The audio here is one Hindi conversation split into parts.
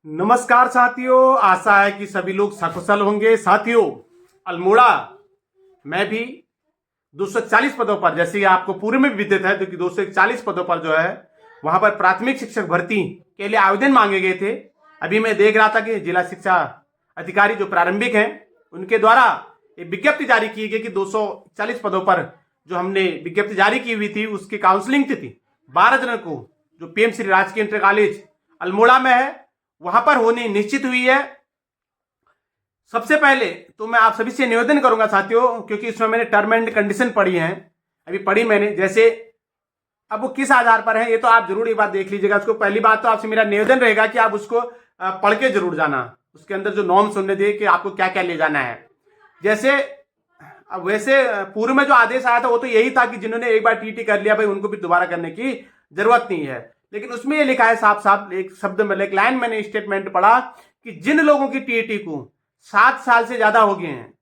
नमस्कार साथियों, आशा है कि सभी लोग सकुशल होंगे। साथियों, अल्मोड़ा में भी 240 पदों पर, जैसे कि आपको पूर्व में भी विदित है, जो कि 241 पदों पर जो है वहां पर प्राथमिक शिक्षक भर्ती के लिए आवेदन मांगे गए थे। अभी मैं देख रहा था कि जिला शिक्षा अधिकारी जो प्रारंभिक हैं उनके द्वारा एक विज्ञप्ति जारी की गई कि 240 पदों पर जो हमने विज्ञप्ति जारी की हुई थी उसकी काउंसलिंग तिथि 12 जनवरी को जो पीएम श्री राजकीय इंटर कॉलेज अल्मोड़ा में है वहां पर होनी निश्चित हुई है। सबसे पहले तो मैं आप सभी से निवेदन करूंगा साथियों, क्योंकि इसमें मैंने टर्म एंड कंडीशन पढ़ी है, अभी पढ़ी मैंने, जैसे अब वो किस आधार पर है ये तो आप जरूर एक बार देख लीजिएगा। उसको पहली बात तो आपसे मेरा निवेदन रहेगा कि आप उसको पढ़ के जरूर जाना, उसके अंदर जो नॉर्म्स होने दे कि आपको क्या क्या ले जाना है। जैसे अब वैसे पूर्व में जो आदेश आया था वो तो यही था कि जिन्होंने एक बार टीटी कर लिया भाई उनको भी दोबारा करने की जरूरत नहीं है, लेकिन उसमें ये लिखा है साफ साफ, एक शब्द में एक लाइन मैंने स्टेटमेंट पढ़ा कि जिन लोगों की टीटी को 7 साल से ज्यादा हो गए हैं,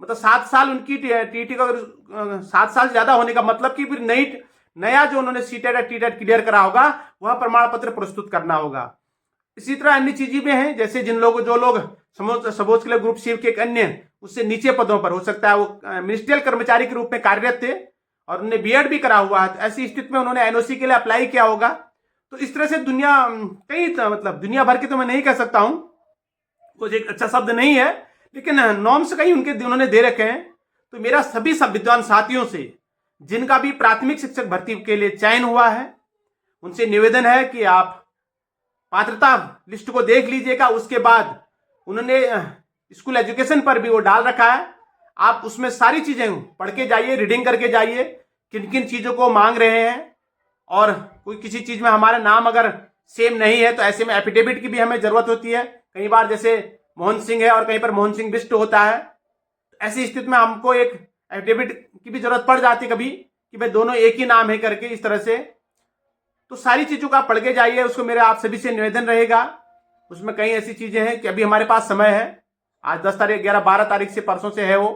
मतलब 7 साल उनकी टीटी को, 7 साल से ज्यादा होने का मतलब कि फिर नया जो उन्होंने सीटेट या टीटेट क्लियर करा होगा वह प्रमाण पत्र प्रस्तुत करना होगा। इसी तरह अन्य चीजें भी हैं, जैसे जिन लोग जो लोग सबोज के लिए ग्रुप सी के एक अन्य उससे नीचे पदों पर, हो सकता है वो मिनिस्ट्रियल कर्मचारी के रूप में कार्यरत थे और उन्हें बीएड भी करा हुआ है, तो ऐसी स्थिति में उन्होंने एनओसी के लिए अप्लाई किया होगा। तो इस तरह से दुनिया कई मतलब दुनिया भर की तो मैं नहीं कह सकता हूं, कुछ एक अच्छा शब्द नहीं है, लेकिन नॉर्म्स कई उनके उन्होंने दे रखे हैं। तो मेरा सभी सब विद्वान साथियों से जिनका भी प्राथमिक शिक्षक भर्ती के लिए चयन हुआ है उनसे निवेदन है कि आप पात्रता लिस्ट को देख लीजिएगा। उसके बाद उन्होंने स्कूल एजुकेशन पर भी वो डाल रखा है, आप उसमें सारी चीजें पढ़ के जाइए, रीडिंग करके जाइए किन किन चीजों को मांग रहे हैं, और कोई किसी चीज में हमारा नाम अगर सेम नहीं है तो ऐसे में एफिडेविट की भी हमें जरूरत होती है। कई बार जैसे मोहन सिंह है और कहीं पर मोहन सिंह बिष्ट होता है, तो ऐसी स्थिति में हमको एक एफिडेविट की भी जरूरत पड़ जाती है कभी कि भाई दोनों एक ही नाम है करके, इस तरह से। तो सारी चीजों का पढ़ के जाइए, उसको मेरे आप सभी से निवेदन रहेगा। उसमें कई ऐसी चीजें हैं कि अभी हमारे पास समय है, आज 10 तारीख 11 12 तारीख से परसों से है वो,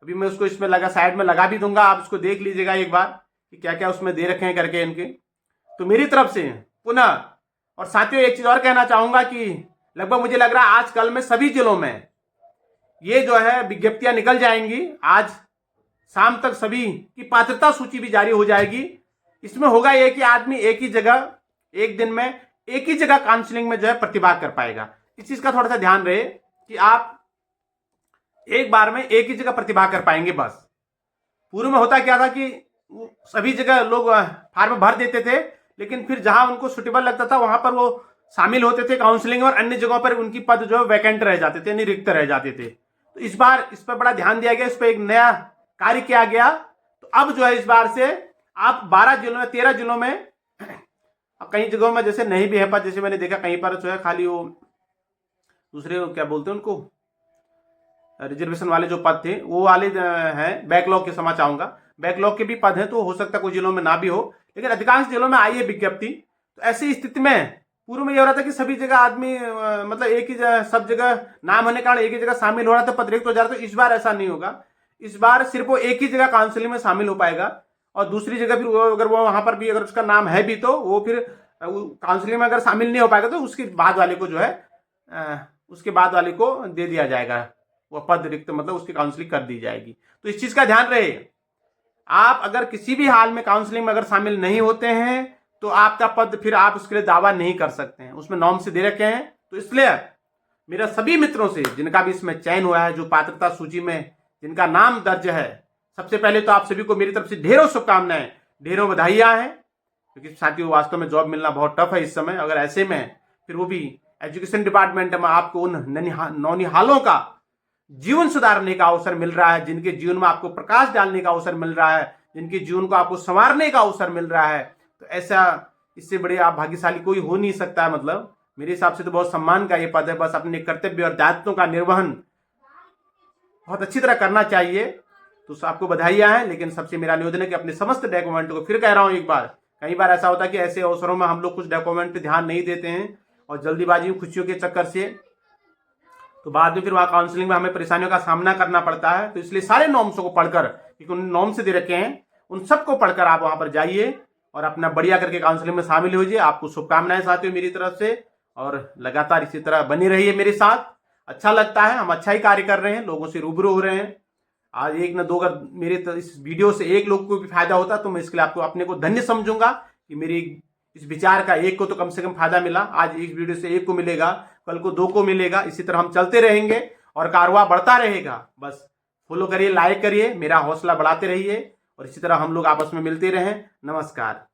अभी मैं उसको इसमें लगा साइड में लगा भी दूंगा, आप उसको देख लीजिएगा एक बार कि क्या क्या उसमें दे रखे हैं करके इनके। तो मेरी तरफ से पुनः, और साथियों एक चीज और कहना चाहूंगा कि लगभग मुझे लग रहा है आज कल में सभी जिलों में ये जो है विज्ञप्तियां निकल जाएंगी, आज शाम तक सभी की पात्रता सूची भी जारी हो जाएगी। इसमें होगा यह कि आदमी एक ही जगह एक दिन में एक ही जगह काउंसलिंग में जो है प्रतिभाग कर पाएगा। इस चीज का थोड़ा सा ध्यान रहे कि आप एक बार में एक ही जगह प्रतिभाग कर पाएंगे बस। पूर्व में होता क्या था कि सभी जगह लोग फॉर्म भर देते थे, लेकिन फिर जहां उनको सुटेबल लगता था वहां पर वो शामिल होते थे काउंसलिंग, और अन्य जगहों पर उनकी पद जो है वैकेंट रह जाते थे, रिक्त रह जाते थे। तो इस बार इस पर बड़ा ध्यान दिया गया, इस पर एक नया कार्य किया गया। तो अब जो है इस बार से आप 12 जिलों में 13 जिलों में, कई जगहों में जैसे नहीं भी है पद, जैसे मैंने देखा कहीं पर जो है खाली वो दूसरे क्या बोलते हैं उनको, रिजर्वेशन वाले जो पद थे वो वाले हैं, बैकलॉग के क्षमा चाहूंगा, बैकलॉग के भी पद हैं, तो हो सकता है कुछ जिलों में ना भी हो, लेकिन अधिकांश जिलों में आई है विज्ञप्ति। तो ऐसी स्थिति में पूर्व में यह हो रहा था कि सभी जगह आदमी मतलब एक ही सब जगह नाम होने के कारण एक ही जगह शामिल हो रहा था, पद रिक्त हो जा रहा था। तो इस बार ऐसा नहीं होगा, इस बार सिर्फ वो एक ही जगह काउंसिलिंग में शामिल हो पाएगा, और दूसरी जगह फिर अगर वो वहां पर भी अगर उसका नाम है भी तो वो फिर काउंसिलिंग में अगर शामिल नहीं हो पाएगा तो उसके बाद वाले को जो है उसके बाद वाले को दे दिया जाएगा, वह पद रिक्त मतलब उसकी काउंसलिंग कर दी जाएगी। तो इस चीज का ध्यान रहे, आप अगर किसी भी हाल में काउंसलिंग में अगर शामिल नहीं होते हैं तो आपका पद फिर आप उसके लिए दावा नहीं कर सकते हैं, उसमें नॉर्म से दे रखे हैं। तो इसलिए मेरा सभी मित्रों से जिनका भी इसमें चयन हुआ है, जो पात्रता सूची में जिनका नाम दर्ज है, सबसे पहले तो आप सभी को मेरी तरफ से ढेरों शुभकामनाएं, ढेरों बधाइयां हैं, क्योंकि साथियों वास्तव में जॉब मिलना बहुत टफ है इस समय। अगर ऐसे में फिर वो भी एजुकेशन डिपार्टमेंट में आपको उन नौनिहालों का जीवन सुधारने का अवसर मिल रहा है, जिनके जीवन में आपको प्रकाश डालने का अवसर मिल रहा है, जिनके जीवन को आपको संवारने का अवसर मिल रहा है, तो ऐसा इससे बड़े आप भाग्यशाली कोई हो नहीं सकता है। मतलब मेरे हिसाब से तो बहुत सम्मान का ये पद है, बस अपने कर्तव्य और दायित्वों का निर्वहन बहुत अच्छी तरह करना चाहिए। तो आपको बधाइयां हैं, लेकिन सबसे मेरा निवेदन है कि अपने समस्त डॉक्यूमेंट को, फिर कह रहा हूं एक बार, कई बार ऐसा होता है कि ऐसे अवसरों में हम लोग कुछ डॉक्यूमेंट पे ध्यान नहीं देते हैं और जल्दीबाजी खुशियों के चक्कर से तो बाद में फिर वहां काउंसलिंग में हमें परेशानियों का सामना करना पड़ता है। तो इसलिए सारे नॉर्म्स को पढ़कर, क्योंकि उन नॉर्म्स दे रखे हैं, उन सबको पढ़कर आप वहां पर जाइए और अपना बढ़िया करके काउंसलिंग में शामिल होइए। आपको शुभकामनाएं साथियों मेरी तरफ से, और लगातार इसी तरह बनी रहिए मेरे साथ। अच्छा लगता है, हम अच्छा ही कार्य कर रहे हैं, लोगों से रूबरू हो रहे हैं। आज एक न दो, अगर मेरे इस वीडियो से एक लोग को भी फायदा होता तो मैं इसके लिए आपको अपने को धन्य समझूंगा कि मेरी इस विचार का एक को तो कम से कम फायदा मिला। आज इस वीडियो से एक को मिलेगा, कल को दो को मिलेगा, इसी तरह हम चलते रहेंगे और कारवां बढ़ता रहेगा। बस फॉलो करिए, लाइक करिए, मेरा हौसला बढ़ाते रहिए और इसी तरह हम लोग आपस में मिलते रहें। नमस्कार।